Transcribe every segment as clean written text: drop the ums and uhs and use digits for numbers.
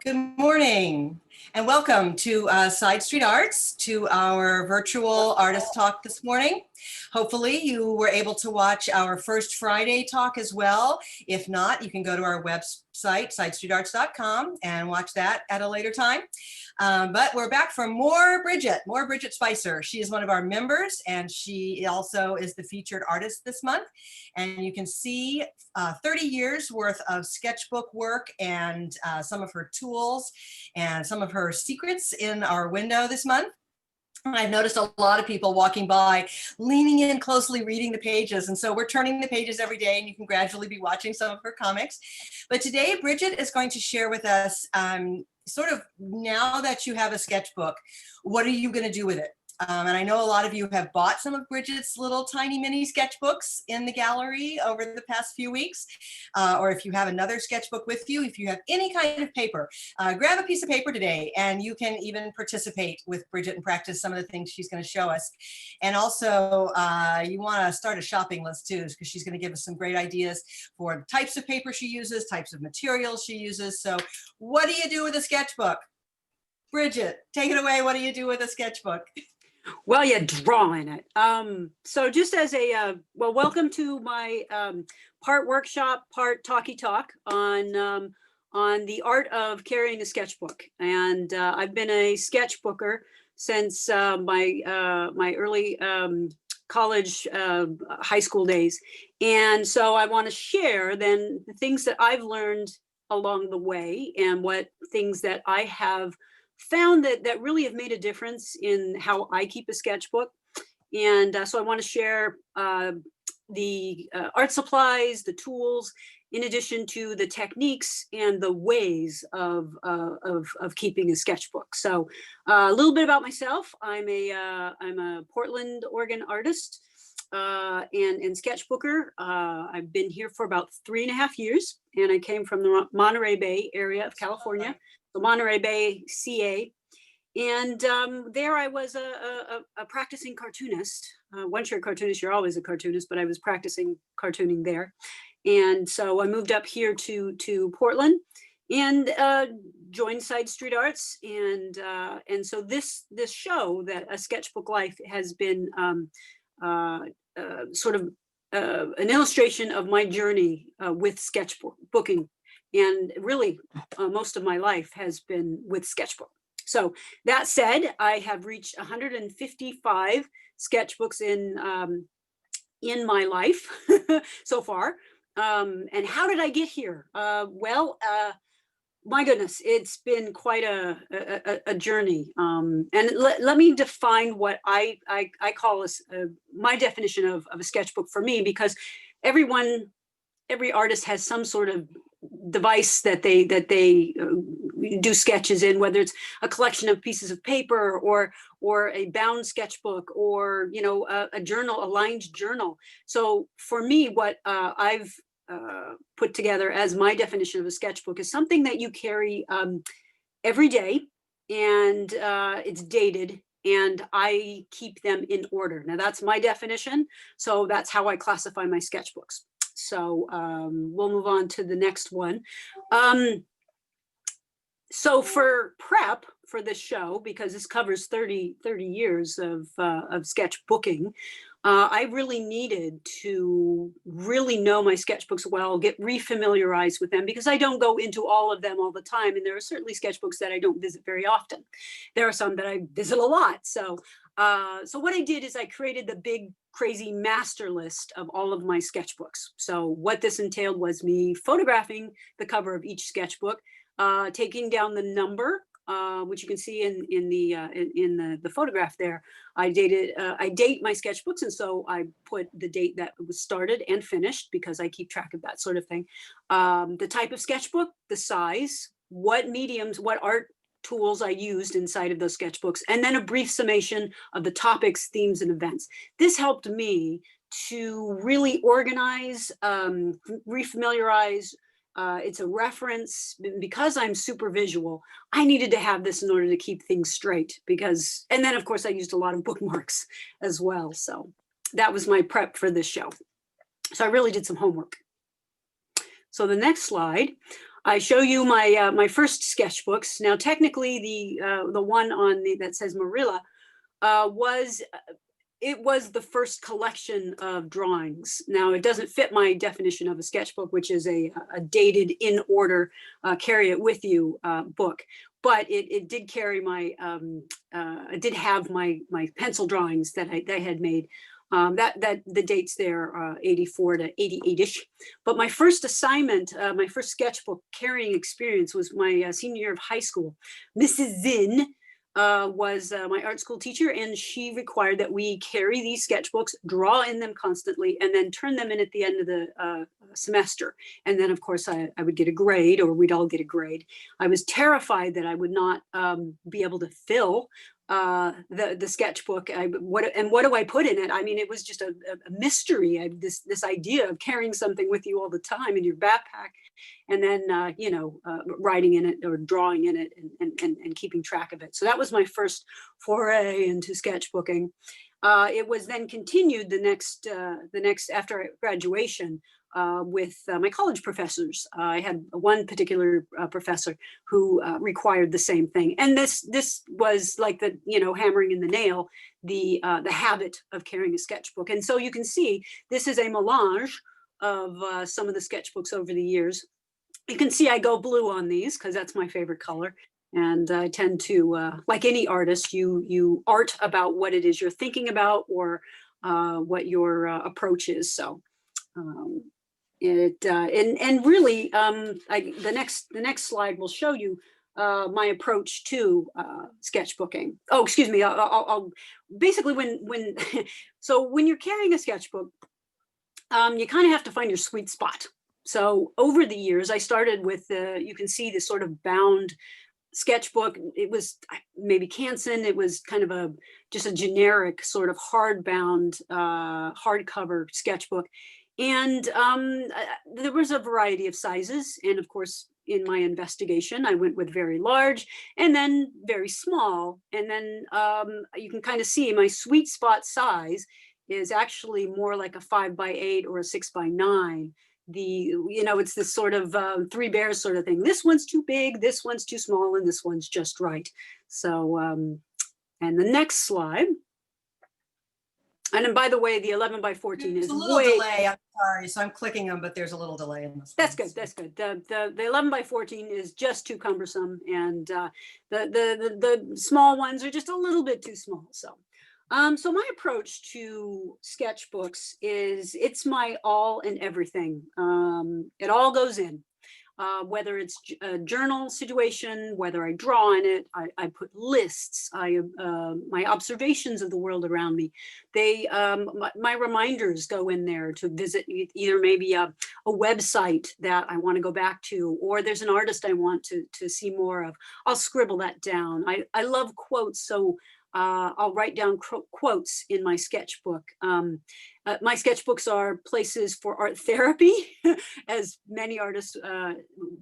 Good morning and welcome to Side Street Arts, to our virtual artist talk this morning. Hopefully you were able to watch our first Friday talk as well. If not, you can go to our website, sidestreetarts.com, and watch that at a later time. But we're back for more Bridgett Spicer. She is one of our members, and she also is the featured artist this month. And you can see 30 years worth of sketchbook work and some of her tools and some of her secrets in our window this month. I've noticed a lot of people walking by, leaning in closely, reading the pages. And so we're turning the pages every day, and you can gradually be watching some of her comics. But today, Bridgett is going to share with us, sort of, now that you have a sketchbook, what are you going to do with it? And I know a lot of you have bought some of Bridgett's little tiny mini sketchbooks in the gallery over the past few weeks. Or if you have another sketchbook with you, if you have any kind of paper, grab a piece of paper today, and you can even participate with Bridgett and practice some of the things she's going to show us. And also, you want to start a shopping list too, because she's going to give us some great ideas for the types of paper she uses, types of materials she uses. So what do you do with a sketchbook? Bridgett, take it away. What do you do with a sketchbook? Well, you draw in it. So just as a, well, welcome to my part workshop, part talkie talk on the art of carrying a sketchbook. And I've been a sketchbooker since my early college, high school days. And so I want to share then the things that I've learned along the way, and what things that I have found that really have made a difference in how I keep a sketchbook. And so I want to share the art supplies, the tools, in addition to the techniques and the ways of keeping a sketchbook. So a little bit about myself. I'm a Portland, Oregon artist and sketchbooker. I've been here for about 3.5 years, and I came from the Monterey Bay area of California. The Monterey Bay, CA. And there I was a practicing cartoonist. Once you're a cartoonist, you're always a cartoonist, but I was practicing cartooning there. And so I moved up here to Portland and joined Side Street Arts. And so this show, that A Sketchbook Life, has been sort of an illustration of my journey with sketchbooking. And really, most of my life has been with sketchbook. So that said, I have reached 155 sketchbooks in my life so far. And how did I get here? My goodness, it's been quite a journey. And let me define what I call my definition of a sketchbook for me, because every artist has some sort of device that they do sketches in, whether it's a collection of pieces of paper or a bound sketchbook, or a journal, a lined journal. So for me, what I've put together as my definition of a sketchbook is something that you carry every day, and it's dated, and I keep them in order. Now that's my definition, so that's how I classify my sketchbooks. So we'll move on to the next one. So for prep for this show, because this covers 30 years of sketchbooking, I really needed to really know my sketchbooks well, get refamiliarized with them, because I don't go into all of them all the time. And there are certainly sketchbooks that I don't visit very often. There are some that I visit a lot. So what I did is I created the big, crazy master list of all of my sketchbooks. So what this entailed was me photographing the cover of each sketchbook, taking down the number, which you can see in the photograph there. I date my sketchbooks, and so I put the date that it was started and finished, because I keep track of that sort of thing. The type of sketchbook, the size, what mediums, what art tools I used inside of those sketchbooks, and then a brief summation of the topics, themes, and events. This helped me to really organize, refamiliarize. It's a reference. Because I'm super visual, I needed to have this in order to keep things straight, and then of course I used a lot of bookmarks as well. So that was my prep for this show. So I really did some homework. So the next slide, I show you my my first sketchbooks. Now, technically, the one on that says Marilla was it was the first collection of drawings. Now, it doesn't fit my definition of a sketchbook, which is a dated in order, carry it with you book. But it did carry my, it did have my pencil drawings that I had made. That the dates there, 84 to 88-ish. But my first assignment, my first sketchbook carrying experience was my senior year of high school. Mrs. Zinn was my art school teacher, and she required that we carry these sketchbooks, draw in them constantly, and then turn them in at the end of the semester. And then, of course, I would get a grade, or we'd all get a grade. I was terrified that I would not be able to fill the sketchbook. What do I put in it? I mean, it was just a mystery. This idea of carrying something with you all the time in your backpack, and then writing in it or drawing in it and keeping track of it. So that was my first foray into sketchbooking. It was then continued the next after graduation with my college professors. I had one particular professor who required the same thing, and this was like the hammering in the nail, the habit of carrying a sketchbook. And so you can see this is a melange of some of the sketchbooks over the years. You can see I go blue on these because that's my favorite color. And I tend to, like any artist, you art about what it is you're thinking about, or what your approach is. So and really, the next slide will show you my approach to sketchbooking. Oh, excuse me. I'll basically when so when you're carrying a sketchbook, you kind of have to find your sweet spot. So over the years, I started with you can see this sort of bound sketchbook. It was maybe Canson. It was kind of just a generic sort of hardbound, hardcover sketchbook. And there was a variety of sizes. And of course, in my investigation, I went with very large and then very small. And then you can kind of see my sweet spot size is actually more like a 5x8 or a 6x9. It's this sort of three bears sort of thing. This one's too big, this one's too small, and this one's just right. So, and the next slide. And then, by the way, the 11x14 there's is a little delay. I'm sorry, so I'm clicking them, but there's a little delay in this. That's good. That's good. The 11x14 is just too cumbersome, and the small ones are just a little bit too small. So. So my approach to sketchbooks is it's my all and everything. It all goes in, whether it's a journal situation, whether I draw in it, I put lists, my observations of the world around me. My reminders go in there to visit either maybe a website that I want to go back to, or there's an artist I want to see more of. I'll scribble that down. I love quotes, so I'll write down quotes in my sketchbook. My sketchbooks are places for art therapy, as many artists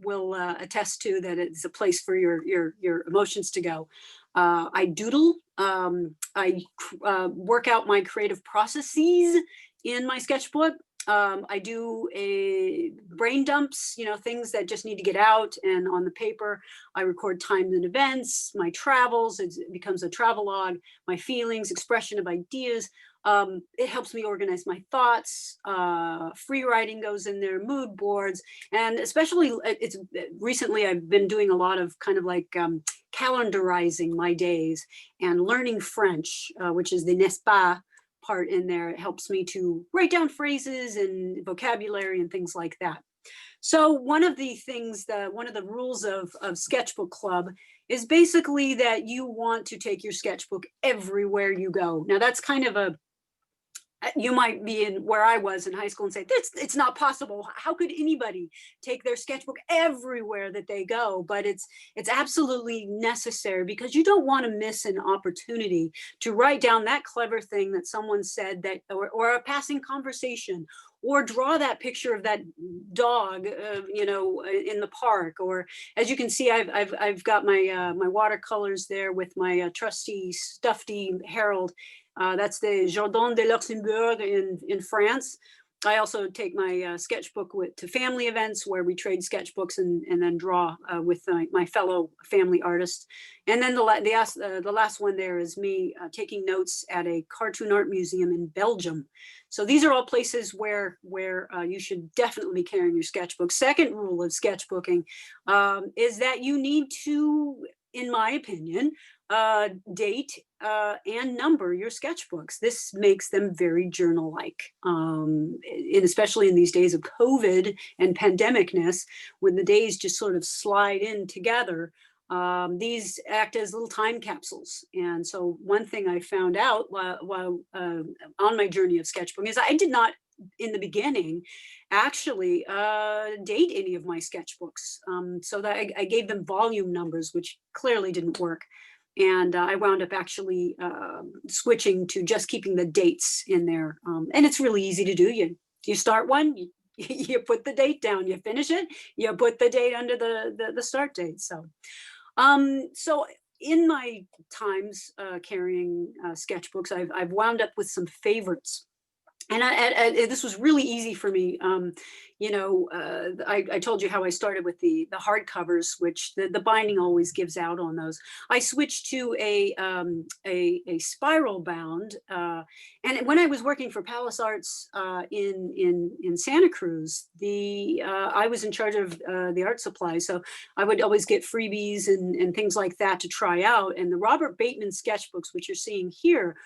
will attest to, that it's a place for your emotions to go. I doodle. I work out my creative processes in my sketchbook. I do brain dumps, things that just need to get out, and on the paper, I record times and events, my travels, it becomes a travelogue, my feelings, expression of ideas. It helps me organize my thoughts. Free writing goes in there, mood boards, and especially recently I've been doing a lot of kind of like calendarizing my days and learning French, which is the n'est-ce pas part in there. It helps me to write down phrases and vocabulary and things like that. So one of the rules of Sketchbook Club is basically that you want to take your sketchbook everywhere you go. Now that's kind of you might be in where I was in high school and say, it's not possible. How could anybody take their sketchbook everywhere that they go? But it's absolutely necessary, because you don't want to miss an opportunity to write down that clever thing that someone said, that or a passing conversation, or draw that picture of that dog, in the park. Or as you can see, I've got my watercolors there with my trusty stuffy Harold. That's the Jardin de Luxembourg in France. I also take my sketchbook to family events where we trade sketchbooks and then draw with my fellow family artists. And then the last one there is me taking notes at a cartoon art museum in Belgium. So these are all places where you should definitely be carrying your sketchbook. Second rule of sketchbooking is that you need to, in my opinion, date and number your sketchbooks. This makes them very journal-like, and especially in these days of COVID and pandemicness, when the days just sort of slide in together. These act as little time capsules. And so one thing I found out while on my journey of sketchbooking is I did not, in the beginning, actually date any of my sketchbooks. So that I gave them volume numbers, which clearly didn't work. And I wound up actually switching to just keeping the dates in there. And it's really easy to do. You start one, you put the date down, you finish it, you put the date under the start date. So in my times carrying sketchbooks, I've wound up with some favorites. And this was really easy for me. I told you how I started with the hardcovers, which the binding always gives out on those. I switched to a spiral bound, and when I was working for Palace Arts in Santa Cruz, I was in charge of the art supply, so I would always get freebies and things like that to try out. And the Robert Bateman sketchbooks, which you're seeing here,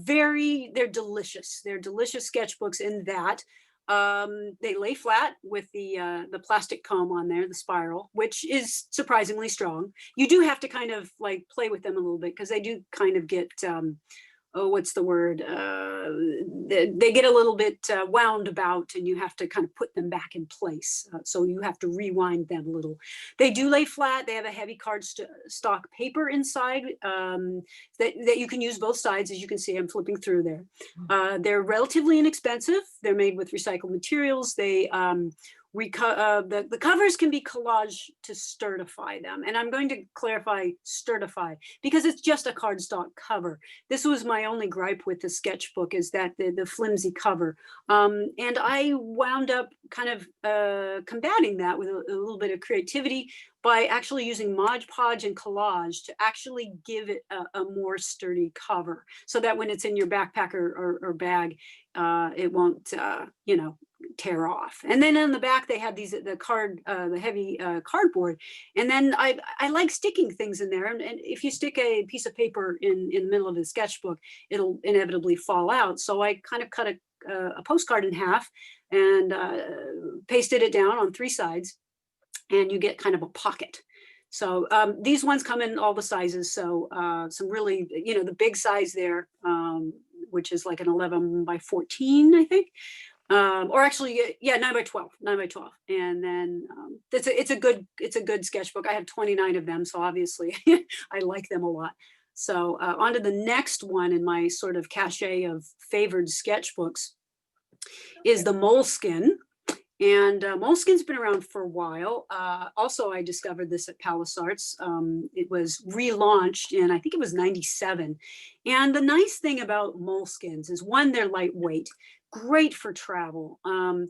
they're delicious. They're delicious sketchbooks in that they lay flat with the plastic comb on there, the spiral, which is surprisingly strong. You do have to kind of like play with them a little bit because they do kind of get, what's the word? They get a little bit wound about, and you have to kind of put them back in place. So you have to rewind them a little. They do lay flat. They have a heavy cardstock paper inside that you can use both sides. As you can see, I'm flipping through there. They're relatively inexpensive. They're made with recycled materials. The covers can be collaged to certify them. And I'm going to clarify certify because it's just a cardstock cover. This was my only gripe with the sketchbook, is that the flimsy cover. And I wound up kind of combating that with a little bit of creativity by actually using Mod Podge and collage to actually give it a more sturdy cover, so that when it's in your backpack or bag, it won't, tear off. And then on the back, they have the heavy cardboard. And then I like sticking things in there. And if you stick a piece of paper in the middle of a sketchbook, it'll inevitably fall out. So I kind of cut a postcard in half and pasted it down on 3 sides, and you get kind of a pocket. So these ones come in all the sizes. So some really, the big size there, which is like an 11 by 14, I think. Or actually, yeah, 9 by 12. And then it's a good sketchbook. I have 29 of them, so obviously I like them a lot. So on to the next one in my sort of cachet of favored sketchbooks is the Moleskine. And Moleskine's been around for a while. Also, I discovered this at Palace Arts. It was relaunched in, I think it was 97. And the nice thing about Moleskines is, one, they're lightweight, great for travel.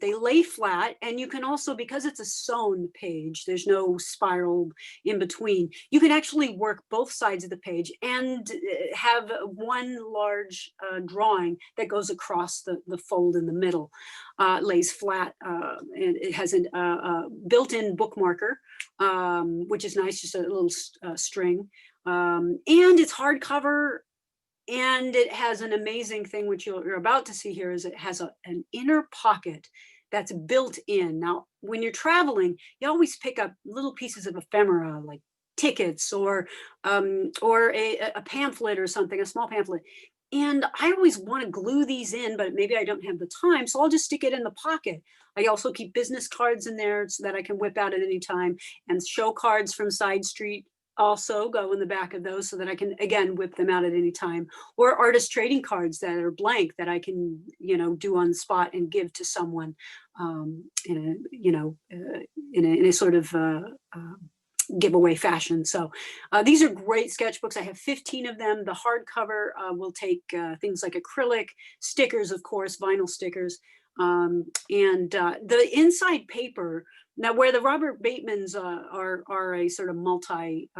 They lay flat, and you can also, because it's a sewn page, there's no spiral in between, you can actually work both sides of the page and have one large drawing that goes across the fold in the middle. Lays flat, and it has a built-in bookmarker, which is nice, just a little string. And it's hardcover. And it has an amazing thing, which you're about to see here, is it has an inner pocket that's built in. Now, when you're traveling, you always pick up little pieces of ephemera, like tickets or a pamphlet or something, a small pamphlet. And I always want to glue these in, but maybe I don't have the time, so I'll just stick it in the pocket. I also keep business cards in there so that I can whip out at any time, and show cards from Side Street also go in the back of those so that I can, again, whip them out at any time. Or artist trading cards that are blank that I can, do on the spot and give to someone in a sort of giveaway fashion. So these are great sketchbooks. I have 15 of them. The hardcover will take things like acrylic, stickers, of course, vinyl stickers. The inside paper, now where the Robert Bateman's are a sort of multi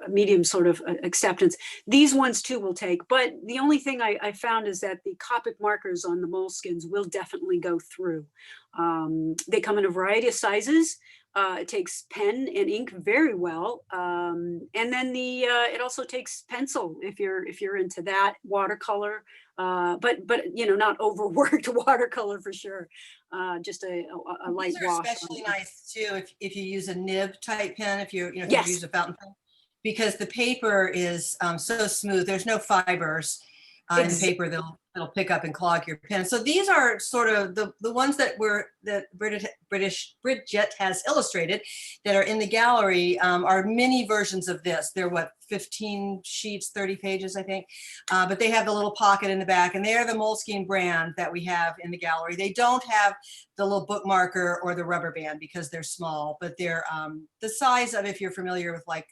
medium sort of acceptance, these ones too will take. But the only thing I found is that the Copic markers on the moleskins will definitely go through. They come in a variety of sizes. It takes pen and ink very well, and then it also takes pencil if you're into that, watercolor, but you know, not overworked watercolor for sure. Just a light These are wash. especially nice too if you use a nib type pen, if you if Yes. you use a fountain pen, because the paper is so smooth. There's no fibers in the paper that'll pick up and clog your pen. So these are sort of the ones that Bridgett has illustrated that are in the gallery are mini versions of this. They're what, 15 sheets, 30 pages, I think. But they have the little pocket in the back, and they're the Moleskine brand that we have in the gallery. They don't have the little bookmarker or the rubber band because they're small, but they're the size of, if you're familiar with like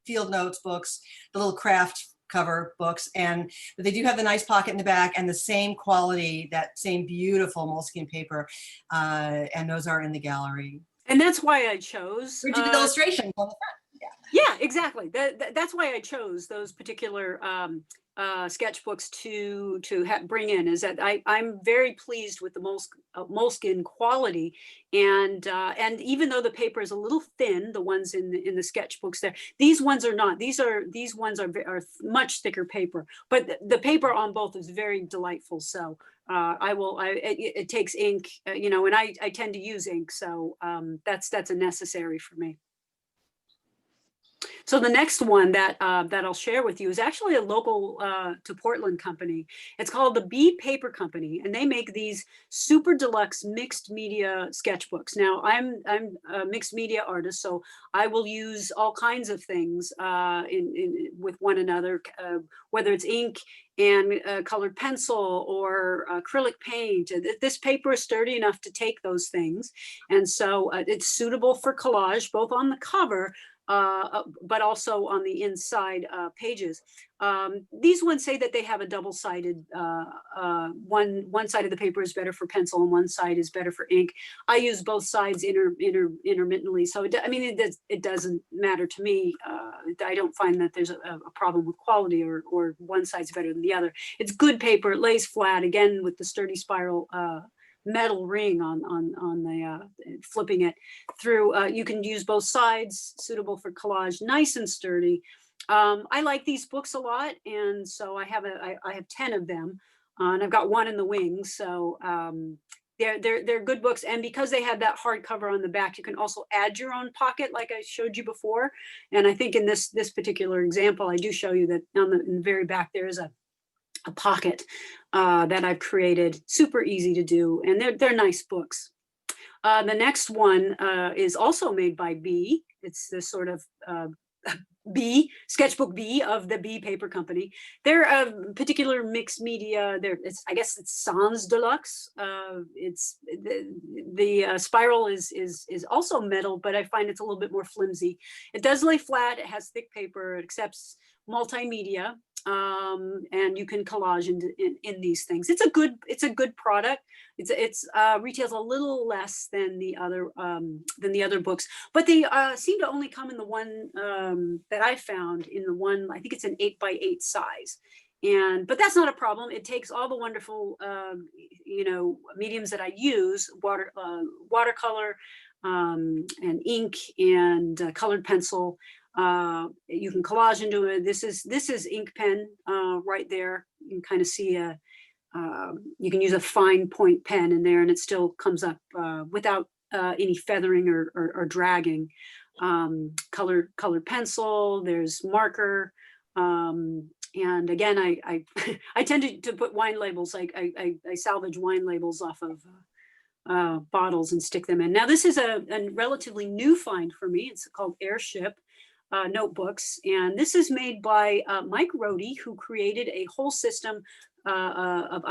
field notes books, the little craft cover books, but they do have the nice pocket in the back and the same quality, that same beautiful moleskin paper, and those are in the gallery. And that's why I chose Bridgett illustrations on the front. Yeah, exactly. That's why I chose those particular sketchbooks to bring in, is that I'm very pleased with the moleskin quality, and even though the paper is a little thin, the ones in the sketchbooks there, these ones are not. These ones are much thicker paper, but the paper on both is very delightful. So it takes ink, you know, and I tend to use ink, so that's a necessary for me. So the next one that I'll share with you is actually a local to Portland company. It's called the Bee Paper Company, and they make these super deluxe mixed media sketchbooks. Now I'm a mixed media artist, so I will use all kinds of things with one another, whether it's ink and colored pencil or acrylic paint. This paper is sturdy enough to take those things, and so it's suitable for collage, both on the cover, but also on the inside pages. These ones say that they have a double-sided, one side of the paper is better for pencil and one side is better for ink. I use both sides intermittently, so it doesn't matter to me. I don't find that there's a problem with quality or one side's better than the other. It's good paper, it lays flat, again with the sturdy spiral metal ring on the flipping it through. You can use both sides, suitable for collage, nice and sturdy. I like these books a lot, and so I have 10 of them, and I've got one in the wings. So they're good books, and because they have that hardcover on the back, you can also add your own pocket, like I showed you before. And I think in this particular example, I do show you that in the very back there is a pocket that I've created, super easy to do, and they're nice books. The next one is also made by Bee. It's this sort of Bee, sketchbook Bee of the Bee Paper Company. They're a particular mixed media. I guess it's Sans Deluxe. It's the spiral is also metal, but I find it's a little bit more flimsy. It does lay flat. It has thick paper. It accepts multimedia. And you can collage in these things. It's a good product. It's retails a little less than the other books, but they seem to only come in the one that I found, in the one, I think it's an 8x8 size. But that's not a problem. It takes all the wonderful mediums that I use, watercolor and ink and colored pencil. You can collage into it. This is ink pen right there. You can kind of see you can use a fine point pen in there, and it still comes up without any feathering or dragging. Colored pencil, there's marker. And again, I I tend to put wine labels. I salvage wine labels off of bottles and stick them in. Now this is a relatively new find for me. It's called Airship notebooks, and this is made by Mike Rohde, who created a whole system of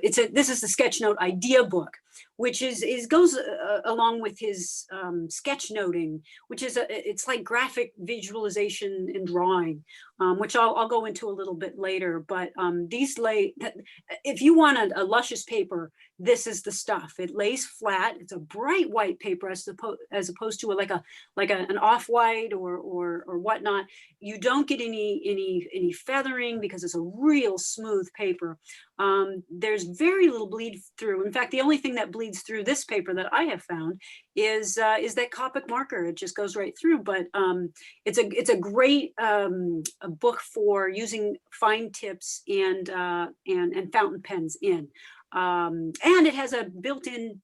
this is the Sketchnote idea book. which goes along with his sketchnoting, which is it's like graphic visualization and drawing, which I'll go into a little bit later. But if you want a luscious paper, this is the stuff. It lays flat. It's a bright white paper as opposed to an off-white or whatnot. You don't get any feathering because it's a real smooth paper. There's very little bleed through. In fact, the only thing that bleeds through this paper that I have found is that Copic marker. It just goes right through. But it's a great a book for using fine tips and fountain pens in. And it has a built-in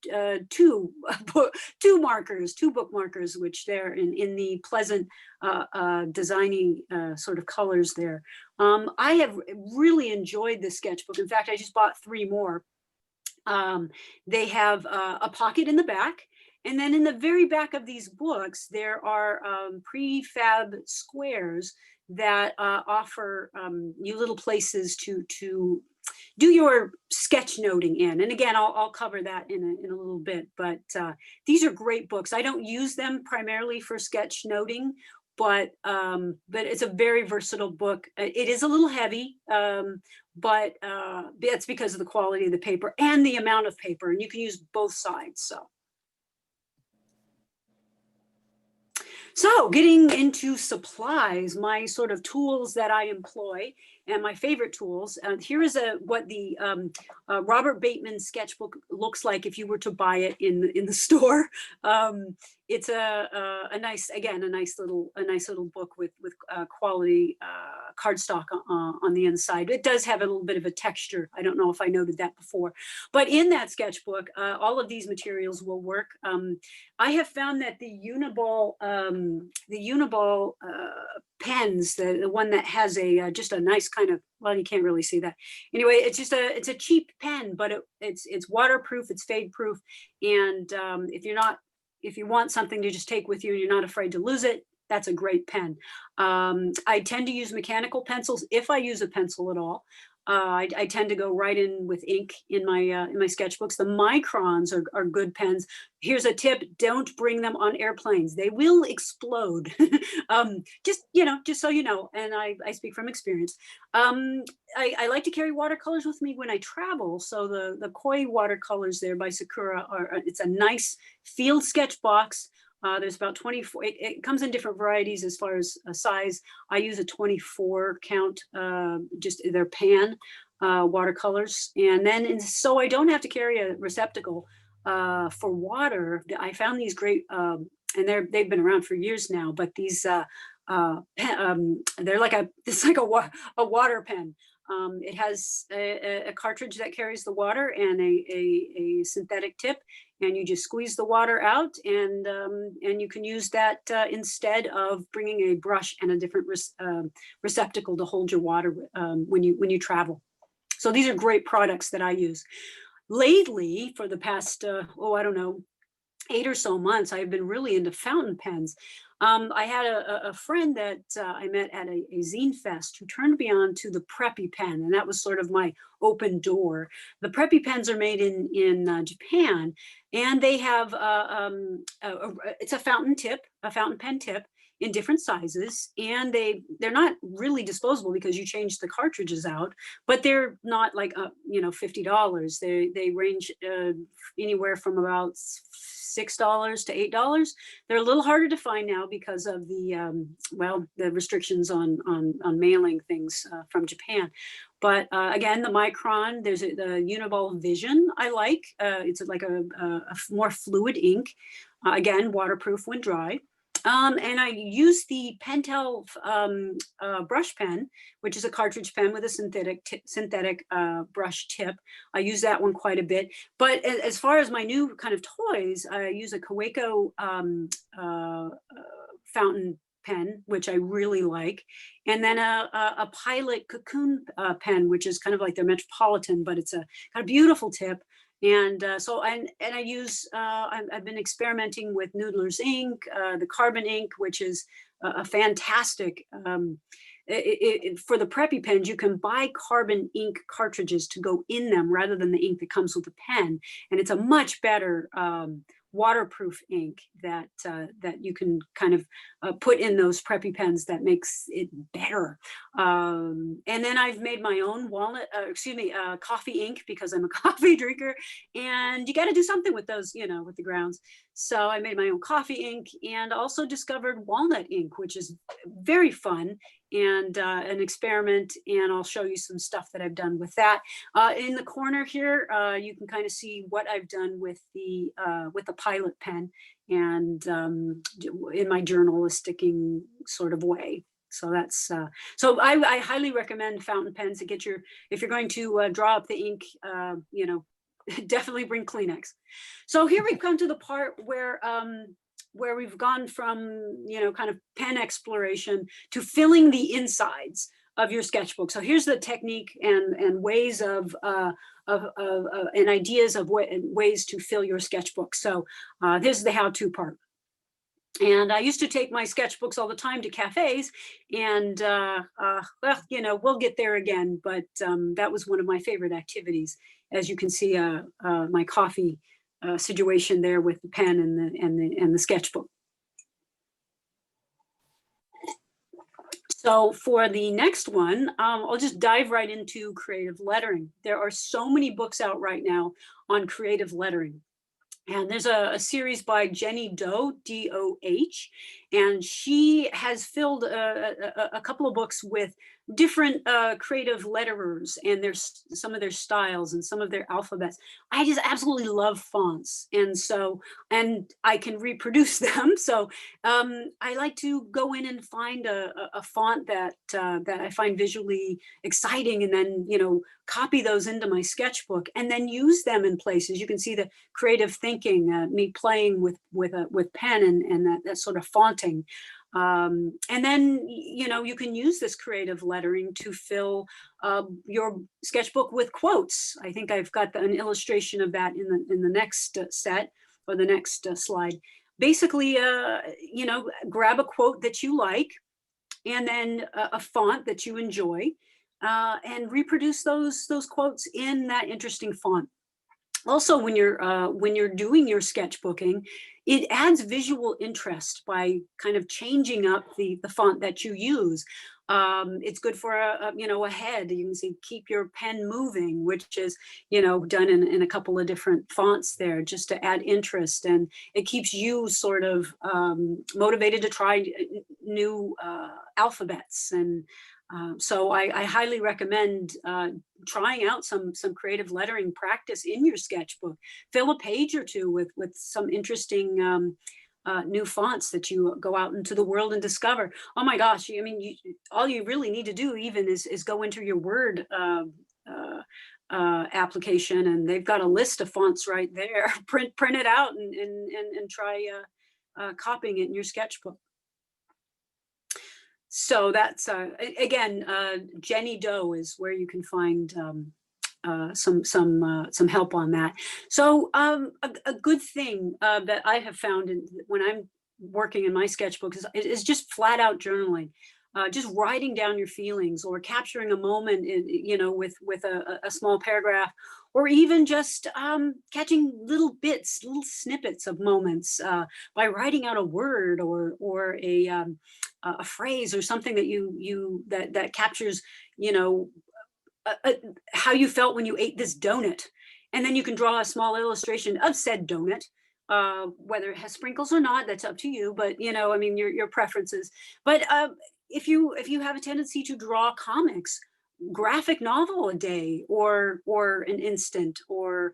two book markers, which they're in the pleasant designy sort of colors there. I have really enjoyed this sketchbook. In fact, I just bought 3 more. They have a pocket in the back. And then in the very back of these books, there are prefab squares that offer you little places to do your sketchnoting in. And again, I'll cover that in a little bit, but these are great books. I don't use them primarily for sketchnoting, but it's a very versatile book. It is a little heavy, but that's because of the quality of the paper and the amount of paper, and you can use both sides. So getting into supplies, my sort of tools that I employ and my favorite tools. Here is what the Robert Bateman sketchbook looks like if you were to buy it in the store. It's a nice little book with quality cardstock on the inside. It does have a little bit of a texture. I don't know if I noted that before, but in that sketchbook, all of these materials will work. I have found that the Uniball pens, the one that has just a nice kind of, well, you can't really see that. Anyway, it's a cheap pen, but it's waterproof, it's fade proof, and if you want something to just take with you and you're not afraid to lose it, that's a great pen. I tend to use mechanical pencils if I use a pencil at all. I tend to go right in with ink in my sketchbooks. The microns are good pens. Here's a tip: don't bring them on airplanes; they will explode. Just so you know, and I speak from experience. I like to carry watercolors with me when I travel. So the Koi watercolors there by Sakura it's a nice field sketch box. There's about 24, it comes in different varieties as far as size. I use a 24 count, just their pan watercolors. And then, so I don't have to carry a receptacle for water. I found these great, and they've been around for years now, but these, they're like a water pen. It has a cartridge that carries the water and a synthetic tip, and you just squeeze the water out, and you can use that instead of bringing a brush and a different receptacle to hold your water when you travel. So these are great products that I use. Lately, for the past, I don't know, 8 or so months, I've been really into fountain pens. I had a friend that I met at a zine fest who turned me on to the Preppy pen, and that was sort of my open door. The Preppy pens are made in Japan, and they have it's a fountain pen tip in different sizes, and they're not really disposable because you change the cartridges out, but they're not like $50. They range anywhere from about $6 to $8. They're a little harder to find now because of the restrictions on mailing things from Japan. But again, the micron, there's the Uniball Vision I like. It's like a more fluid ink. Again, waterproof when dry. And I use the Pentel brush pen, which is a cartridge pen with a synthetic brush tip. I use that one quite a bit. But as far as my new kind of toys, I use a Kaweco fountain pen, which I really like. And then a Pilot Cocoon pen, which is kind of like their Metropolitan, but it's got a beautiful tip. And I use, I've been experimenting with Noodler's ink, the carbon ink, which is a fantastic for the preppy pens, you can buy carbon ink cartridges to go in them rather than the ink that comes with the pen. And it's a much better waterproof ink that that you can kind of put in those preppy pens that makes it better. And then I've made my own coffee ink because I'm a coffee drinker, and you got to do something with those, with the grounds. So I made my own coffee ink and also discovered walnut ink, which is very fun and an experiment. And I'll show you some stuff that I've done with that. In the corner here, you can kind of see what I've done with the pilot pen and in my journalisticing sort of way. So that's so I highly recommend fountain pens to get if you're going to draw up the ink, definitely bring Kleenex. So here we've come to the part where we've gone from, kind of pen exploration to filling the insides of your sketchbook. So here's the technique and ways of and ideas of ways to fill your sketchbook. So this is the how-to part. And I used to take my sketchbooks all the time to cafes, and we'll get there again. But that was one of my favorite activities. As you can see, my coffee situation there with the pen and the sketchbook. So for the next one, I'll just dive right into creative lettering. There are so many books out right now on creative lettering. And there's a series by Jenny Doe, D-O-H, and she has filled a couple of books with different creative letterers and some of their styles and some of their alphabets. I just absolutely love fonts, and I can reproduce them. So I like to go in and find a font that I find visually exciting, and then copy those into my sketchbook and then use them in places. You can see the creative thinking, me playing with pen and that sort of fonting. And then, you can use this creative lettering to fill your sketchbook with quotes. I think I've got an illustration of that in the next set or the next slide. Basically, grab a quote that you like and then a font that you enjoy, and reproduce those quotes in that interesting font. Also, when you're doing your sketchbooking, it adds visual interest by kind of changing up the font that you use. It's good for a head. You can see keep your pen moving, which is done in a couple of different fonts there, just to add interest, and it keeps you sort of motivated to try new alphabets. And so I highly recommend trying out some creative lettering practice in your sketchbook. Fill a page or two with some interesting new fonts that you go out into the world and discover. Oh my gosh, I mean, all you really need to do even is go into your Word application, and they've got a list of fonts right there. Print it out and try copying it in your sketchbook. So that's again, Jenny Doe is where you can find some help on that. So a good thing that I have found when I'm working in my sketchbook is just flat out journaling. Just writing down your feelings or capturing a moment, with a small paragraph, or even just catching little snippets of moments by writing out a word or a phrase or something that that captures, how you felt when you ate this donut. And then you can draw a small illustration of said donut. Whether it has sprinkles or not, that's up to you, but your preferences. But if you have a tendency to draw comics, graphic novel a day, or an instant, or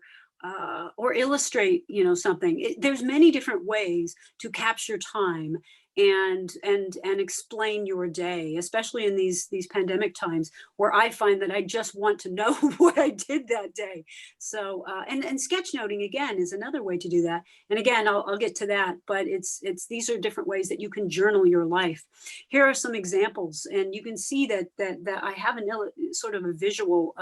illustrate something. There's many different ways to capture time and explain your day, especially in these pandemic times, where I find that I just want to know what I did that day. So and sketchnoting again is another way to do that. And again, I'll get to that, but these are different ways that you can journal your life. Here are some examples, and you can see that I have sort of a visual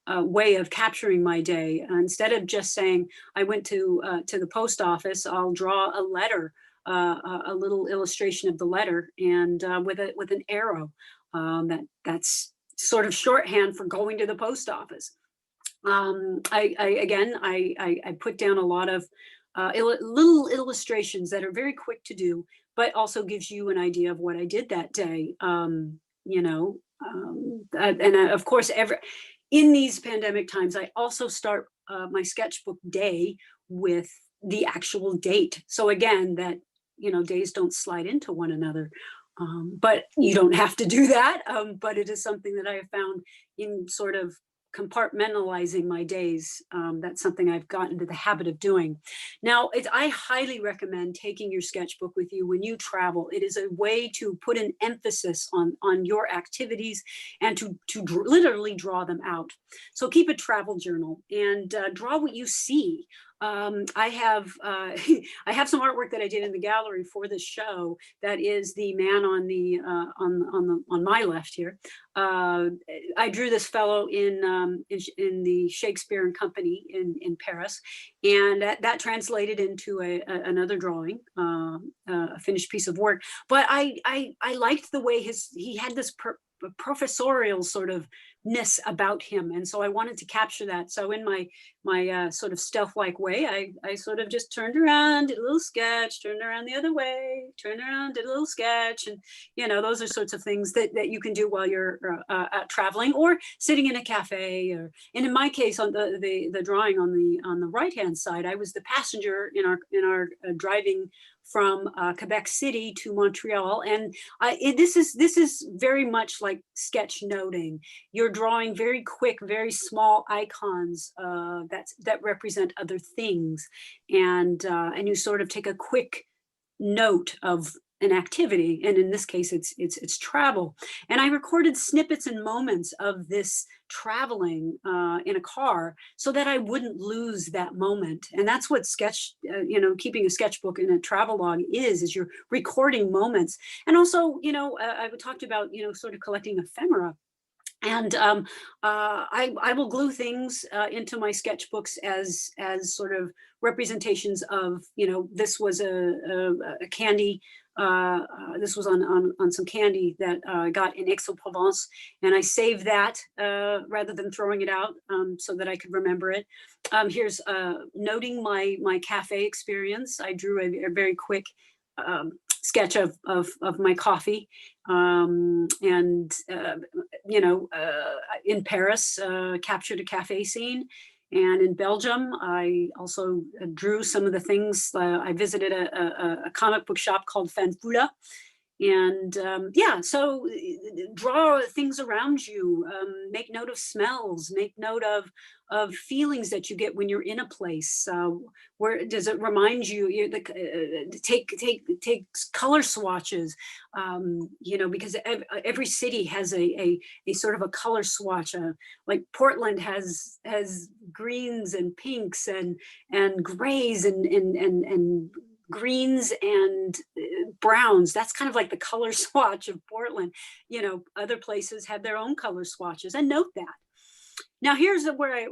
way of capturing my day. Instead of just saying I went to the post office, I'll draw a letter, a little illustration of the letter, and with an arrow. That's sort of shorthand for going to the post office. I put down a lot of little illustrations that are very quick to do, but also gives you an idea of what I did that day. Of course, in these pandemic times, I also start my sketchbook day with the actual date. So again, that, days don't slide into one another. But you don't have to do that. But it is something that I have found in sort of compartmentalizing my days. That's something I've gotten into the habit of doing. Now, I highly recommend taking your sketchbook with you when you travel. It is a way to put an emphasis on your activities and to literally draw them out. So keep a travel journal and draw what you see. I have I have some artwork that I did in the gallery for this show. That is the man on my left here. I drew this fellow in the Shakespeare and Company in Paris, and that translated into another drawing, a finished piece of work. But I liked the way he had this professorial sort of ness about him, and so I wanted to capture that. So in my sort of stealth-like way, I sort of just turned around, did a little sketch, turned around the other way, turned around, did a little sketch, and those are sorts of things that you can do while you're traveling or sitting in a cafe. And in my case, on the drawing on the right-hand side, I was the passenger in our driving from Quebec City to Montreal, and this is very much like sketch noting. You're drawing very quick, very small icons that represent other things, and you sort of take a quick note of an activity, and in this case it's travel. And I recorded snippets and moments of this traveling in a car so that I wouldn't lose that moment. And that's what keeping a sketchbook in a travel log is you're recording moments. And also, I talked about sort of collecting ephemera. And I will glue things into my sketchbooks as sort of representations of, this was a candy. This was on some candy that I got in Aix-en-Provence, and I saved that rather than throwing it out so that I could remember it. Here's noting my cafe experience. I drew a very quick sketch of my coffee, and in Paris, captured a cafe scene. And in Belgium, I also drew some of the things. I visited a comic book shop called Fanfula. And so draw things around you, make note of smells, make note of feelings that you get when you're in a place. Where does it remind you? Take color swatches, because every city has a sort of a color swatch. Like Portland has greens and pinks and grays and greens and browns. That's kind of like the color swatch of Portland. Other places have their own color swatches, and note that. Now here's where I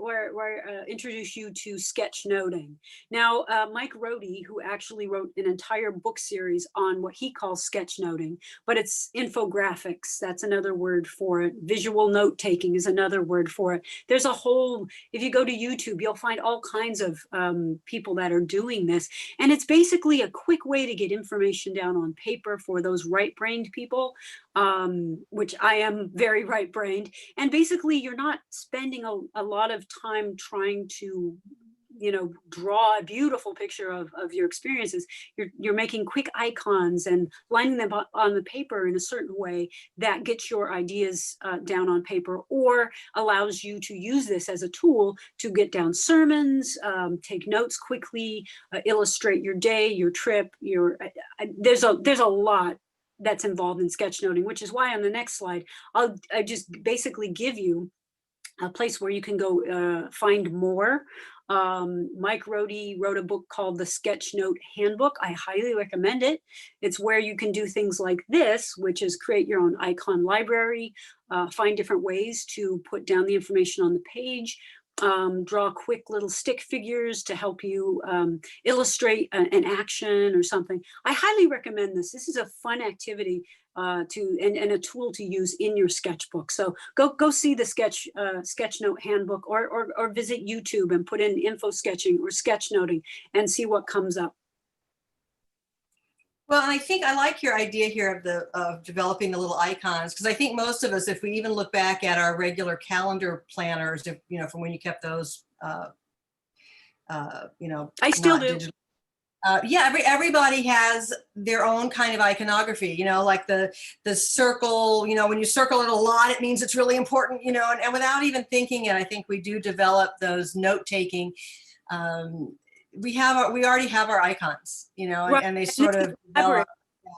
introduce you to sketch noting. Now, Mike Rohde, who actually wrote an entire book series on what he calls sketch noting, but it's infographics. That's another word for it. Visual note taking is another word for it. There's a whole, if you go to YouTube, you'll find all kinds of people that are doing this. And it's basically a quick way to get information down on paper for those right-brained people, which I am very right-brained. And basically, you're not spending a lot of time trying to, draw a beautiful picture of your experiences. You're making quick icons and lining them on the paper in a certain way that gets your ideas down on paper, or allows you to use this as a tool to get down sermons, take notes quickly, illustrate your day, your trip. There's a lot that's involved in sketchnoting, which is why on the next slide, I just basically give you a place where you can go find more. Mike Rohde wrote a book called The Sketchnote Handbook. I highly recommend it. It's where you can do things like this, which is create your own icon library, find different ways to put down the information on the page, draw quick little stick figures to help you illustrate an action or something. I highly recommend this. This is a fun activity and a tool to use in your sketchbook. So go see the sketch note handbook, or visit YouTube and put in info sketching or sketchnoting and see what comes up. Well, and I think I like your idea here of developing the little icons, because I think most of us, if we even look back at our regular calendar planners, if from when you kept those, I still not do. digital. Yeah, everybody has their own kind of iconography, like the circle, when you circle it a lot, it means it's really important, and without even thinking it, I think we do develop those note-taking. We already have our icons, Right. and they sort of develop.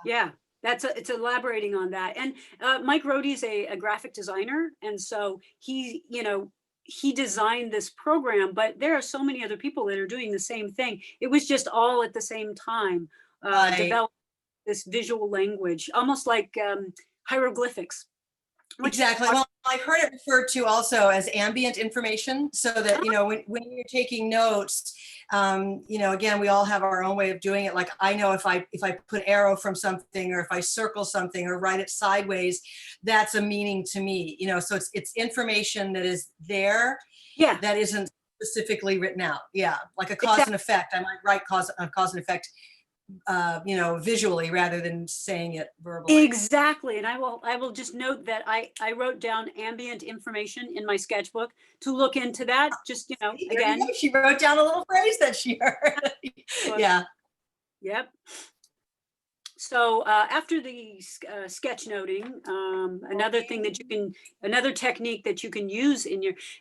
Yeah, it's elaborating on that. And Mike Rohde's a graphic designer, and so he designed this program, but there are so many other people that are doing the same thing. It was just all at the same time, Right. develop this visual language, almost like hieroglyphics. Exactly. Well, I've heard it referred to also as ambient information, so that when you're taking notes, again, we all have our own way of doing it. Like, I know if I put arrow from something, or if I circle something or write it sideways, that's a meaning to me. So it's information that is there, Yeah, that isn't specifically written out. Yeah, like a cause and effect. I might write cause and effect, visually rather than saying it verbally. exactly. And I will just note that I wrote down ambient information in my sketchbook to look into that. Just, again, she wrote down a little phrase that she heard. Yeah. Yep. So after the sketchnoting, another technique that you can use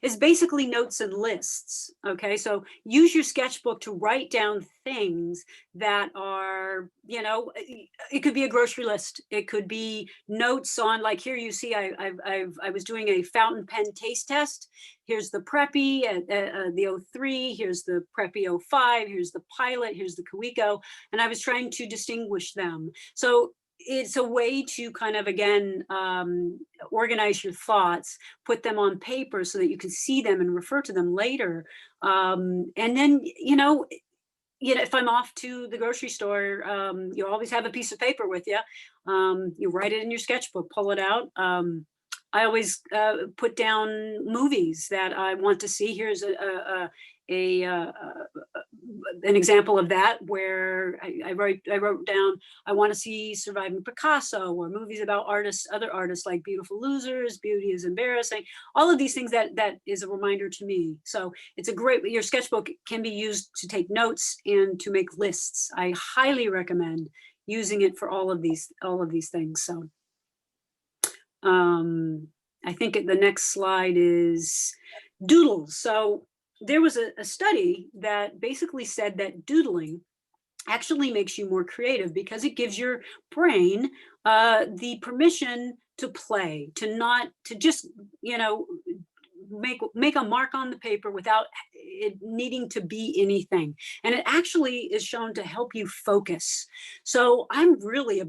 is basically notes and lists. Okay, so use your sketchbook to write down things that are, it could be a grocery list. It could be notes on, like here you see, I was doing a fountain pen taste test. Here's the Preppy, the 03, here's the Preppy 05, here's the Pilot, here's the Kawiko, and I was trying to distinguish them. So it's a way to kind of, again, organize your thoughts, put them on paper so that you can see them and refer to them later. And then, if I'm off to the grocery store, you always have a piece of paper with you. You write it in your sketchbook, pull it out. I always put down movies that I want to see. Here's an example of that, where I wrote down, I want to see Surviving Picasso, or movies about other artists like Beautiful Losers, Beauty is Embarrassing, all of these things that is a reminder to me. So it's your sketchbook can be used to take notes and to make lists. I highly recommend using it for all of these things. So I think the next slide is doodles. So there was a study that basically said that doodling actually makes you more creative, because it gives your brain the permission to play, to just, make a mark on the paper without it needing to be anything. And it actually is shown to help you focus. So I'm really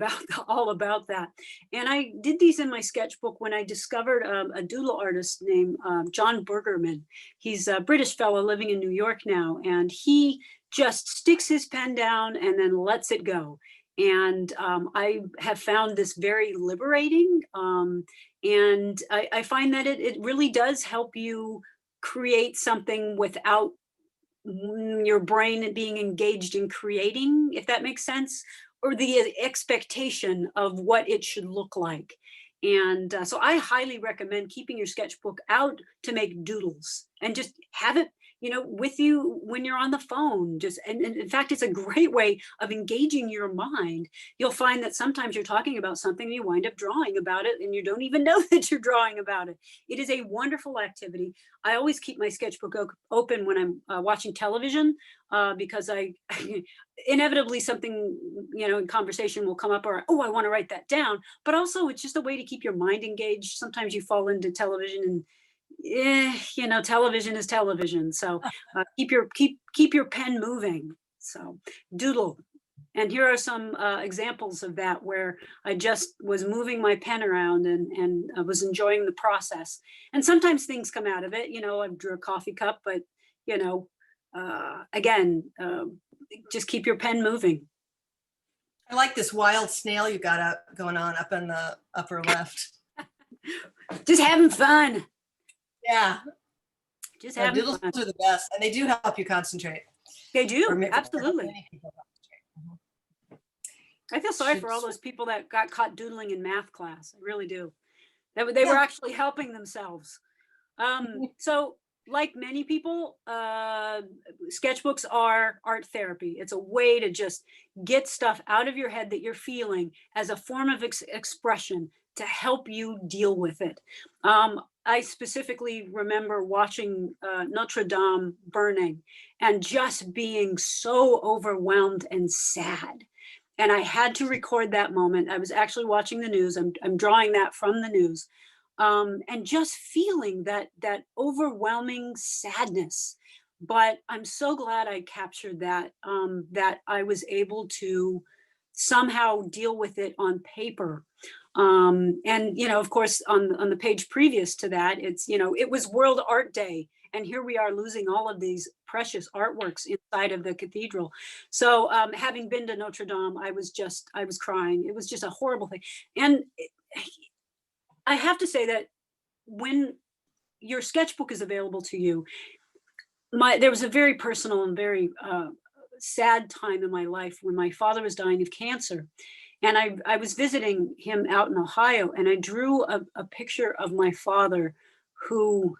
all about that. And I did these in my sketchbook when I discovered a doodle artist named John Bergerman. He's a British fellow living in New York now, and he just sticks his pen down and then lets it go. And I have found this very liberating. And I find that it really does help you create something without your brain being engaged in creating, if that makes sense, or the expectation of what it should look like. And so I highly recommend keeping your sketchbook out to make doodles, and just have it with you when you're on the phone. And in fact, it's a great way of engaging your mind. You'll find that sometimes you're talking about something and you wind up drawing about it, and you don't even know that you're drawing about it. It is a wonderful activity. I always keep my sketchbook open when I'm watching television, because inevitably something, in conversation will come up, or, oh, I want to write that down. But also, it's just a way to keep your mind engaged. Sometimes you fall into television, and television is television. So keep your pen moving. So doodle. And here are some examples of that where I just was moving my pen around and I was enjoying the process. And sometimes things come out of it. I drew a coffee cup, but you know, again, just keep your pen moving. I like this wild snail you got going on up in the upper left. Just having fun. Yeah, Just having doodles fun. are the best, and they do help you concentrate. They do, Or absolutely. many people concentrate. I feel sorry for all those people that got caught doodling in math class. I really do. They were actually helping themselves. So like many people, sketchbooks are art therapy. It's a way to just get stuff out of your head that you're feeling as a form of expression to help you deal with it. I specifically remember watching Notre Dame burning and just being so overwhelmed and sad. And I had to record that moment. I was actually watching the news. I'm drawing that from the news. And just feeling that overwhelming sadness. But I'm so glad I captured that, that I was able to somehow deal with it on paper. And of course, on the page previous to that, it was World Art Day. And here we are losing all of these precious artworks inside of the cathedral. So having been to Notre Dame, I was crying. It was just a horrible thing. And I have to say that when your sketchbook is available to you, there was a very personal and very sad time in my life when my father was dying of cancer. And I was visiting him out in Ohio, and I drew a picture of my father who,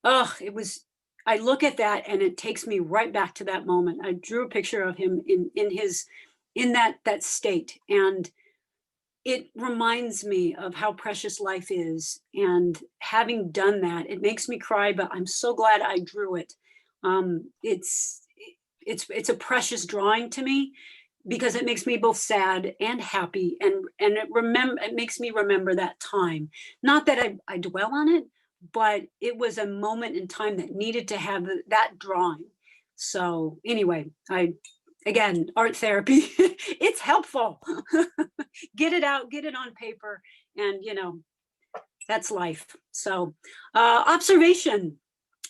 I look at that and it takes me right back to that moment. I drew a picture of him in that state. And it reminds me of how precious life is. And having done that, it makes me cry, but I'm so glad I drew it. It's a precious drawing to me because it makes me both sad and happy. And it makes me remember that time. Not that I dwell on it, but it was a moment in time that needed to have that drawing. So anyway, again, art therapy, it's helpful. Get it out, get it on paper, and that's life. So observation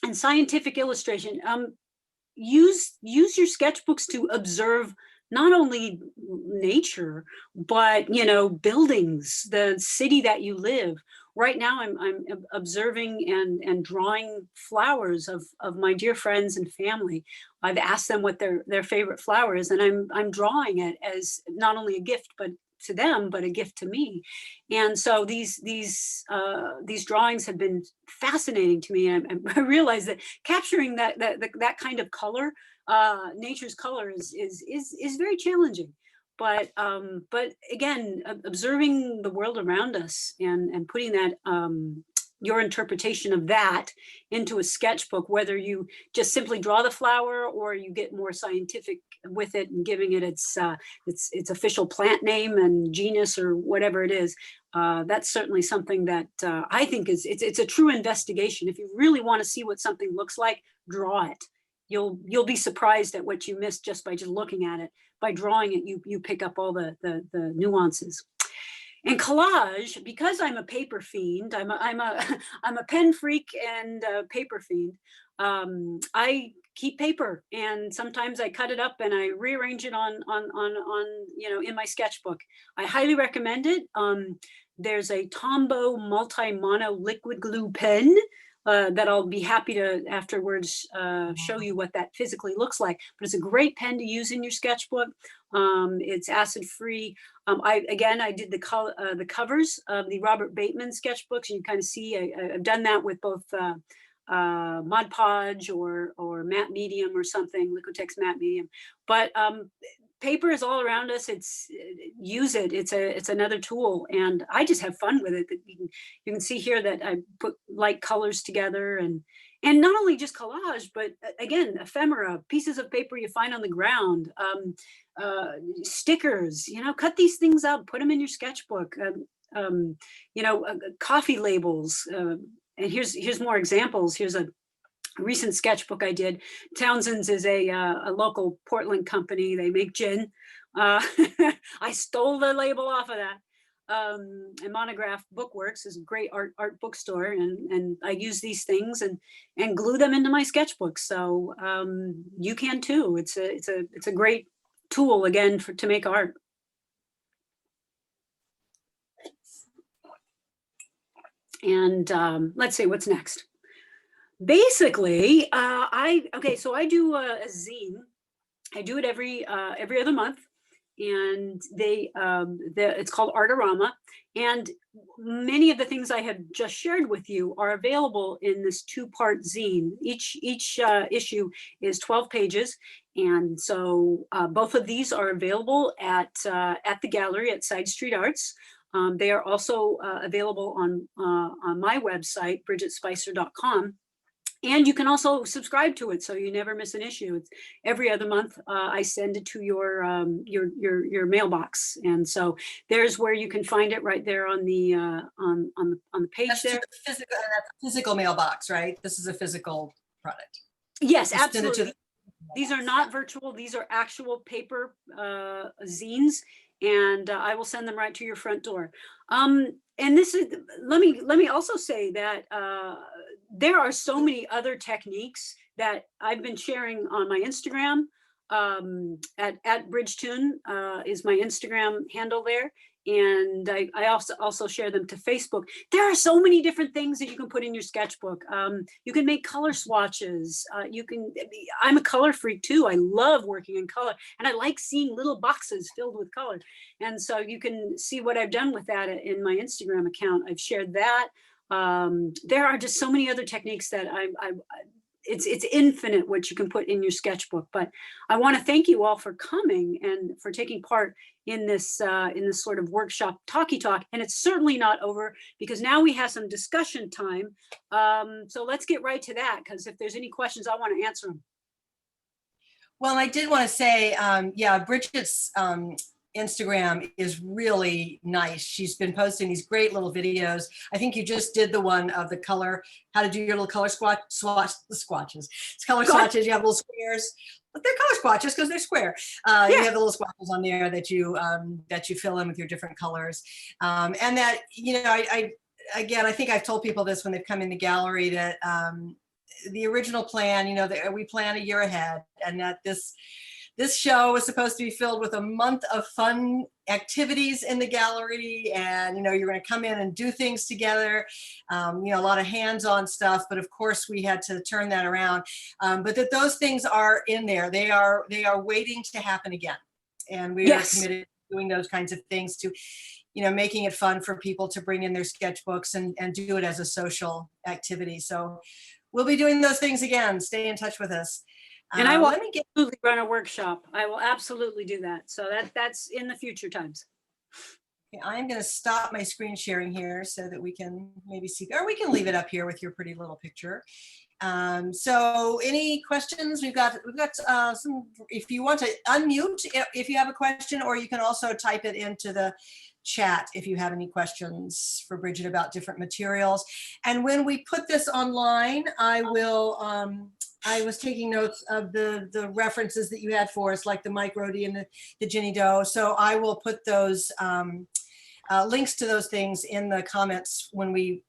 and scientific illustration. Use your sketchbooks to observe not only nature, but buildings, the city that you live. Right now, I'm observing and drawing flowers of my dear friends and family. I've asked them what their favorite flower is, and I'm drawing it as not only a gift, but to them, but a gift to me. And so these drawings have been fascinating to me. And I realize that capturing that kind of color, nature's color, is very challenging. But again, observing the world around us and putting that your interpretation of that into a sketchbook, whether you just simply draw the flower or you get more scientific with it and giving it its official plant name and genus or whatever it is, that's certainly something that I think it's a true investigation. If you really want to see what something looks like, draw it. You'll be surprised at what you missed just by looking at it. By drawing it, you pick up all the nuances. And collage, because I'm a paper fiend, I'm a pen freak and a paper fiend. I keep paper, and sometimes I cut it up and I rearrange it on in my sketchbook. I highly recommend it. There's a Tombow multi-mono liquid glue pen that I'll be happy to afterwards show you what that physically looks like. But it's a great pen to use in your sketchbook. It's acid free. I did the covers of the Robert Bateman sketchbooks. You kind of see I've done that with both Mod Podge or matte medium or something, Liquitex matte medium. But paper is all around us. Use it. It's another tool, and I just have fun with it. You can see here that I put light colors together, and not only just collage, but again, ephemera, pieces of paper you find on the ground, stickers. Cut these things out, put them in your sketchbook. Coffee labels. And here's more examples. Here's a recent sketchbook I did. Townsend's is a local Portland company. They make gin. I stole the label off of that. And Monograph Bookworks is a great art bookstore, and I use these things and glue them into my sketchbooks. So you can too. It's a great tool again to make art. And let's see what's next. Basically, so I do a zine. I do it every other month, and it's called Artorama. And many of the things I had just shared with you are available in this 2-part zine. Each issue is 12 pages, and so both of these are available at the gallery at Side Street Arts. They are also available on my website, bridgettspicer.com. And you can also subscribe to it, so you never miss an issue. It's every other month. I send it to your mailbox, and so there's where you can find it right there on the page. That's there. That's a physical mailbox, right? This is a physical product. Yes, absolutely. These are not virtual. These are actual paper zines, and I will send them right to your front door. And this is, let me also say that there are so many other techniques that I've been sharing on my Instagram. At Bridgetune is my Instagram handle there. And I also share them to Facebook. There are so many different things that you can put in your sketchbook. You can make color swatches. I'm a color freak too. I love working in color, and I like seeing little boxes filled with color. And so you can see what I've done with that in my Instagram account. I've shared that. There are just so many other techniques that it's infinite what you can put in your sketchbook. But I want to thank you all for coming and for taking part in this sort of workshop talkie talk. And it's certainly not over, because now we have some discussion time. So let's get right to that, because if there's any questions, I want to answer them. Well, I did want to say, yeah, Bridget's Instagram is really nice. She's been posting these great little videos. I think you just did the one of the color, how to do your little color swatches. It's color swatches. You have little squares, but they're color swatches because they're square. Yeah. You have the little swatches on there that you fill in with your different colors. And that, I think I've told people this when they've come in the gallery, that the original plan, that we plan a year ahead, and that this show is supposed to be filled with a month of fun activities in the gallery, and you're going to come in and do things together, a lot of hands-on stuff. But of course, we had to turn that around. But that those things are in there. They are waiting to happen again, and we are committed to doing those kinds of things, to making it fun for people to bring in their sketchbooks and do it as a social activity. So we'll be doing those things again. Stay in touch with us. And I will absolutely run a workshop. I will absolutely do that. So that's in the future times. Okay, I'm going to stop my screen sharing here so that we can maybe see, or we can leave it up here with your pretty little picture. So any questions? We've got some, if you want to unmute, if you have a question, or you can also type it into the chat if you have any questions for Bridget about different materials. And when we put this online, I was taking notes of the references that you had for us, like the Mike Rohde and the Ginny Doe. So I will put those links to those things in the comments when we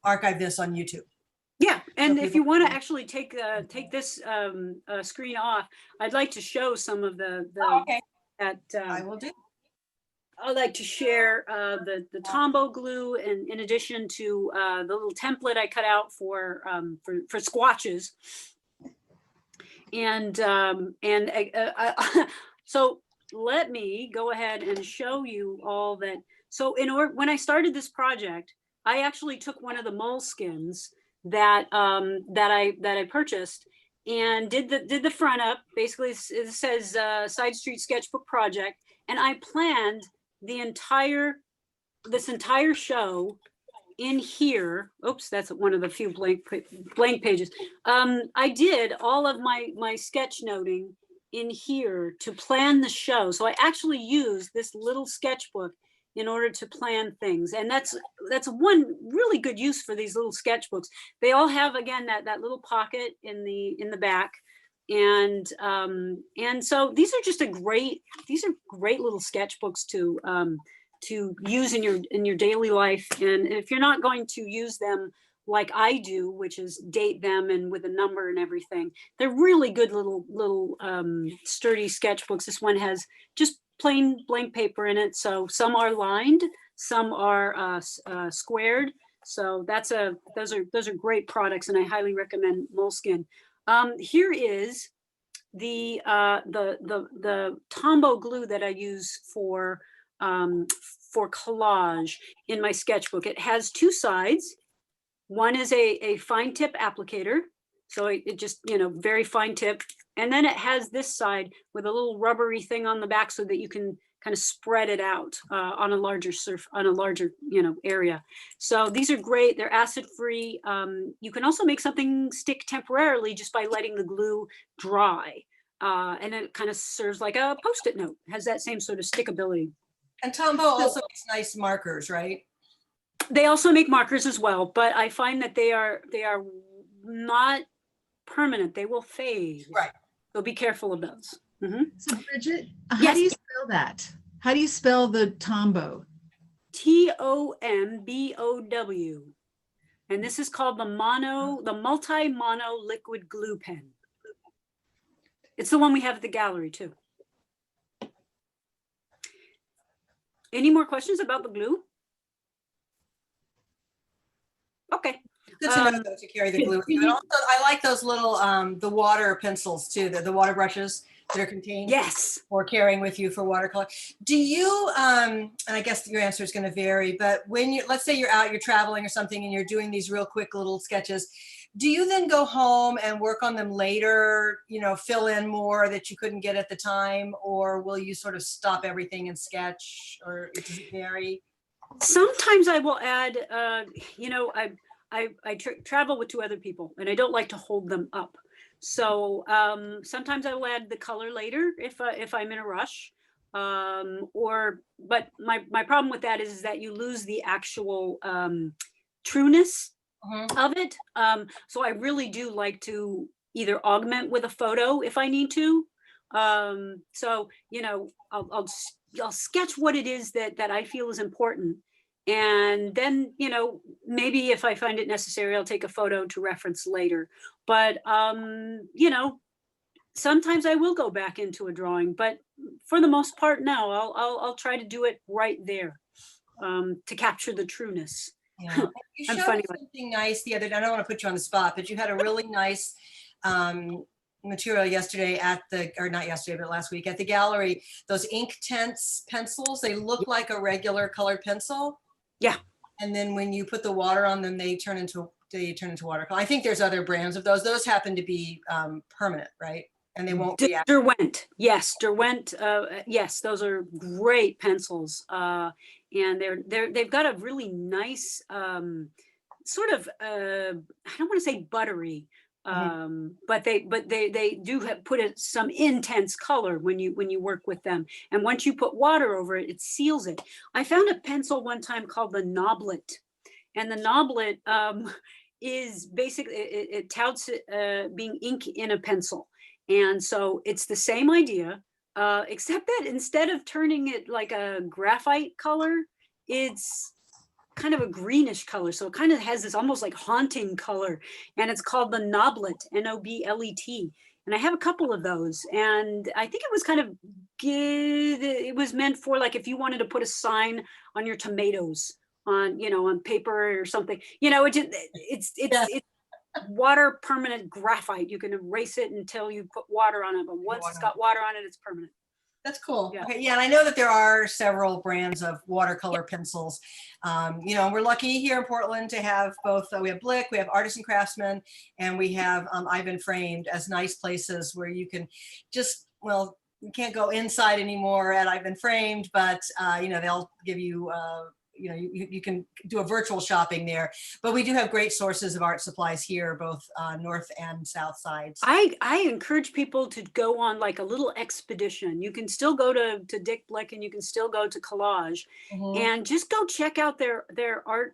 archive this on YouTube. Yeah, and so if you want to actually take this screen off, I'd like to show some of the okay. That I will do. I'd like to share the Tombow glue, and in addition to the little template I cut out for squatches. And so let me go ahead and show you all that. So when I started this project, I actually took one of the moleskins that I purchased and did the front up. Basically, it says Side Street Sketchbook Project, and I planned this entire show in here. Oops, that's one of the few blank pages. I did all of my sketch noting in here to plan the show. So I actually used this little sketchbook in order to plan things. And that's one really good use for these little sketchbooks. They all have, again, that little pocket in the back. And so these are just these are great little sketchbooks to use in your daily life. And if you're not going to use them like I do, which is date them and with a number and everything, they're really good little sturdy sketchbooks. This one has just plain blank paper in it. So some are lined, some are squared. So those are great products, and I highly recommend Moleskine. Here is the Tombow glue that I use for collage in my sketchbook. It has two sides. One is a fine tip applicator, so it just, very fine tip. And then it has this side with a little rubbery thing on the back so that you can kind of spread it out on a larger area. So these are great. They're acid free. You can also make something stick temporarily just by letting the glue dry. And it kind of serves like a Post-it note, has that same sort of stickability. And Tombow also makes nice markers, right? They also make markers as well, but I find that they are not permanent. They will fade. Right. So be careful of those. Mm-hmm. So Bridgett, how yes. do you spell that? How do you spell the Tombow? Tombow. And this is called the multi-mono liquid glue pen. It's the one we have at the gallery too. Any more questions about the glue? Okay. Good to know to carry the glue. And also, I like those little the water pencils too, the water brushes that are contained. Yes. Or carrying with you for watercolor. Do you? And I guess your answer is going to vary. But when let's say you're out, you're traveling or something, and you're doing these real quick little sketches, do you then go home and work on them later? Fill in more that you couldn't get at the time, or will you sort of stop everything and sketch, or does it vary? Sometimes I will add. I travel with two other people, and I don't like to hold them up. So sometimes I will add the color later if I'm in a rush. But my problem with that is that you lose the actual trueness of it. So I really do like to either augment with a photo if I need to. So I'll sketch what it is that I feel is important. And then, maybe if I find it necessary, I'll take a photo to reference later. But, sometimes I will go back into a drawing, but for the most part, no, I'll try to do it right there to capture the trueness. Yeah. You showed me something nice the other day. I don't want to put you on the spot, but you had a really nice material yesterday not yesterday, but last week at the gallery. Those Inktense pencils, they look like a regular colored pencil. Yeah. And then when you put the water on them, they turn into watercolor. I think there's other brands of those. Those happen to be permanent, right? And they won't react. Derwent. Yes, Derwent. Yes, those are great pencils. And they've got a really nice sort of I don't want to say buttery, but they do put some intense color when you work with them. And once you put water over it, it seals it. I found a pencil one time called the Noblet, and the Noblet is basically it touts being ink in a pencil, and so it's the same idea, except that instead of turning it like a graphite color, it's kind of a greenish color. So it kind of has this almost like haunting color, and it's called the Noblet, Noblet. And I have a couple of those, and I think it was kind of good. It was meant for like if you wanted to put a sign on your tomatoes on paper or something, it's water permanent graphite. You can erase it until you put water on it, but once it's got water on it, it's permanent. That's cool. Yeah. Okay. Yeah. And I know that there are several brands of watercolor pencils. We're lucky here in Portland to have both. We have Blick, we have Artisan Craftsman, and we have Ivan Framed as nice places where you can you can't go inside anymore at Ivan Framed, but they'll give you you can do a virtual shopping there, but we do have great sources of art supplies here, both north and south sides. I encourage people to go on like a little expedition. You can still go to Dick Blick, and you can still go to Collage, and just go check out their art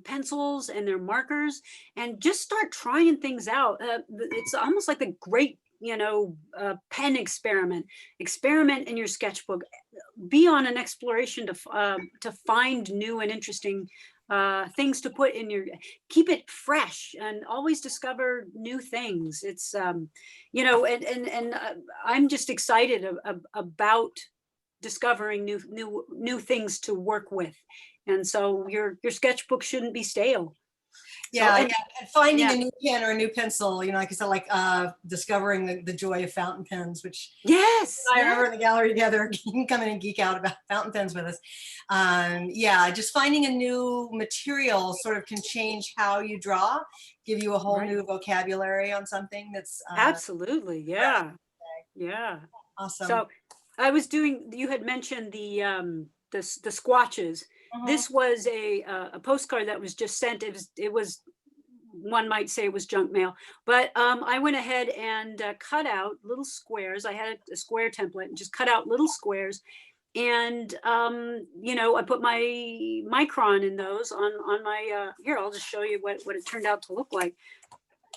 pencils and their markers, and just start trying things out. It's almost like the great pen experiment in your sketchbook, be on an exploration to find new and interesting things to put in keep it fresh and always discover new things. It's, I'm just excited about discovering new things to work with. And so your sketchbook shouldn't be stale. Yeah, So, and finding yeah. a new pen or a new pencil, like I said, like discovering the joy of fountain pens, which Yes. I remember in the gallery together, you can come in and geek out about fountain pens with us. Yeah, just finding a new material sort of can change how you draw, give you a whole new vocabulary on something that's Absolutely. Yeah. Yeah. awesome. So I was you had mentioned the squatches. Mhm. This was a postcard that was just sent. It was one might say it was junk mail, but I went ahead and cut out little squares. I had a square template and just cut out little squares, and I put my micron in those on my here. I'll just show you what it turned out to look like.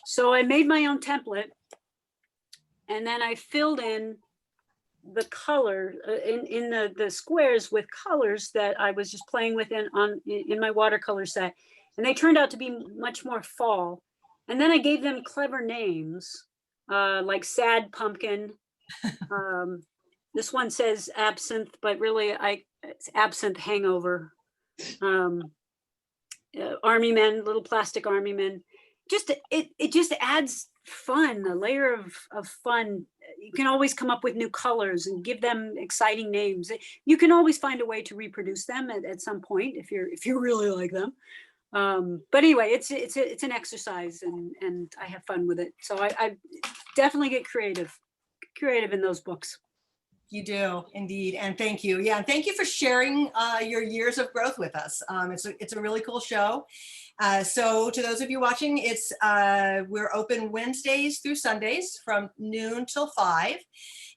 So I made my own template, and then I filled in the color in the squares with colors that I was just playing with in my watercolor set. And they turned out to be much more fall. And then I gave them clever names, like Sad Pumpkin. This one says Absinthe, but really it's Absinthe Hangover. Army Men, little plastic army men. It just adds fun, a layer of fun. You can always come up with new colors and give them exciting names. You can always find a way to reproduce them at some point if you really like them. But anyway, it's an exercise, and I have fun with it. So I definitely get creative in those books. You do indeed, and thank you. Yeah, and thank you for sharing your years of growth with us. It's a really cool show. So to those of you watching, we're open Wednesdays through Sundays from noon till 5.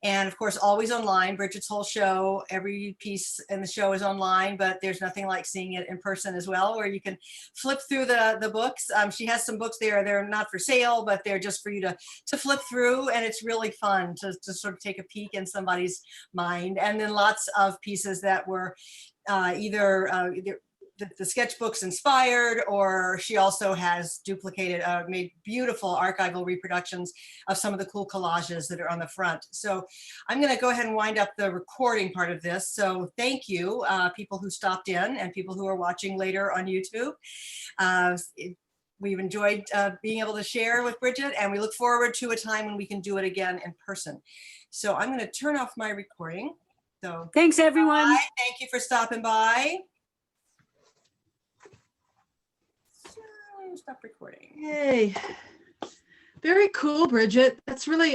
And of course, always online. Bridget's whole show, every piece in the show is online, but there's nothing like seeing it in person as well, where you can flip through the books. She has some books there. They're not for sale, but they're just for you to flip through. And it's really fun to sort of take a peek in somebody's mind. And then lots of pieces that were either the sketchbooks inspired, or she also has duplicated, made beautiful archival reproductions of some of the cool collages that are on the front. So I'm going to go ahead and wind up the recording part of this. So thank you, people who stopped in and people who are watching later on YouTube. We've enjoyed being able to share with Bridget, and we look forward to a time when we can do it again in person. So I'm going to turn off my recording. So thanks, everyone. bye. Thank you for stopping by. Stop recording. Yay. Very cool, Bridget. That's really